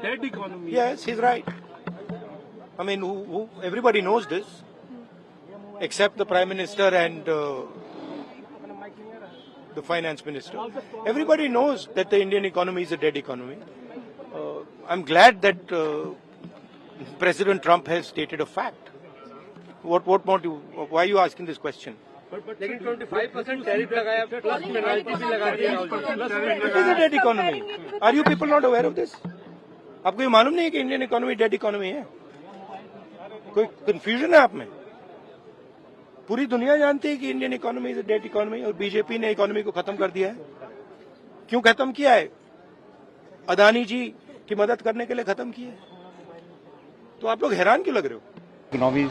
dead economy. Yes, he's right. I mean, everybody knows this, except the Prime Minister and the Finance Minister. Everybody knows that the Indian economy is a dead economy. I'm glad that President Trump has stated a fact. What more do? Why are you asking this question? लेकिन 25% tariff लगाया plus penalty भी लगा दी It is a dead economy. Are you people not aware of this? आपको ये मालूम नहीं है कि इंडियन इकोनॉमी डेड इकोनॉमी है? कोई कंफ्यूजन है आप में? पूरी दुनिया जानती है कि Indian economy is dead economy और बीजेपी ने इकोनॉमी को खत्म कर दिया है. क्यों खत्म किया है? अदानी जी की मदद करने के लिए खत्म किया है. तो आप लोग हैरान क्यों लग रहे हो? इकोनॉमी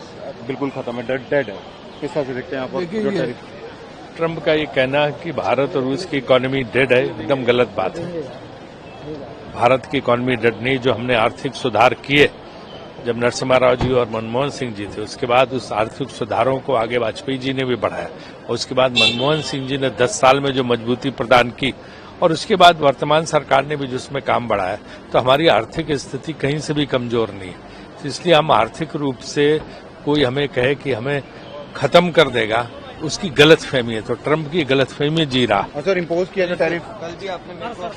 बिल्कुल खत्म है, डेड है. किस तरह से देखते हैं आप? ट्रंप का ये कहना है कि भारत और रूस की इकोनॉमी डेड है, एकदम गलत बात है. भारत की इकोनॉमी डेड नहीं. जो हमने आर्थिक सुधार किए जब नरसिम्हा राव जी और मनमोहन सिंह जी थे, उसके बाद उस आर्थिक सुधारों को आगे वाजपेयी जी ने भी बढ़ाया और उसके बाद मनमोहन सिंह जी ने 10 साल में जो मजबूती प्रदान की और उसके बाद वर्तमान सरकार ने भी जिसमें काम बढ़ाया, तो हमारी आर्थिक स्थिति कहीं से भी कमजोर नहीं है. तो इसलिए हम आर्थिक रूप से कोई हमें कहे कि हमें खत्म कर देगा, उसकी गलत फहमी है. तो ट्रंप की गलत फहमी जी रहा. सर, इम्पोज किया जो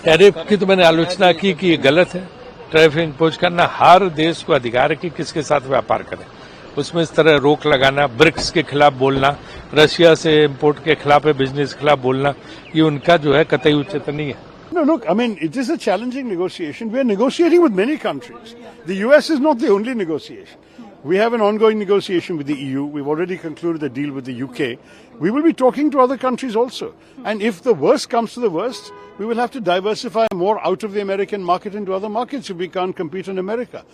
टैरिफ की तो मैंने आलोचना की कि ये गलत है. टैरिफ इम्पोज करना हर देश को अधिकार है कि किसके साथ व्यापार करे. उसमें इस तरह रोक लगाना, ब्रिक्स के खिलाफ बोलना, रशिया से इम्पोर्ट के खिलाफ है, बिजनेस के खिलाफ बोलना, ये उनका जो है कतई उचित नहीं है. No, look, I mean, it is a challenging negotiation. We are negotiating with many countries. The US is not the only negotiation. We have an ongoing negotiation with the EU. We've already concluded the deal with the UK. We will be talking to other countries also. And if the worst comes to the worst, we will have to diversify more out of the American market into other markets if we can't compete in America.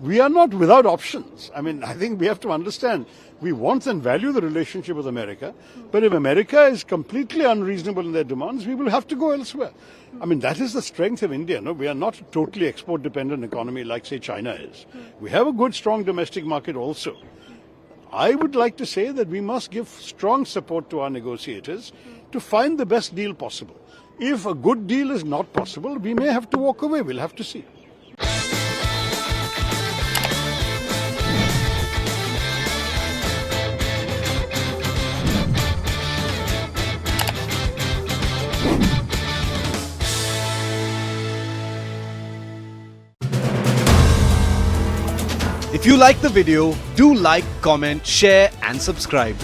We are not without options. I mean, I think we have to understand we want and value the relationship with America. But if America is completely unreasonable in their demands, we will have to go elsewhere. I mean, that is the strength of India. No, we are not a totally export-dependent economy like, say, China is. We have a good, strong domestic market also. I would like to say that we must give strong support to our negotiators to find the best deal possible. If a good deal is not possible, we may have to walk away. We'll have to see. If you like the video, do like, comment, share and subscribe.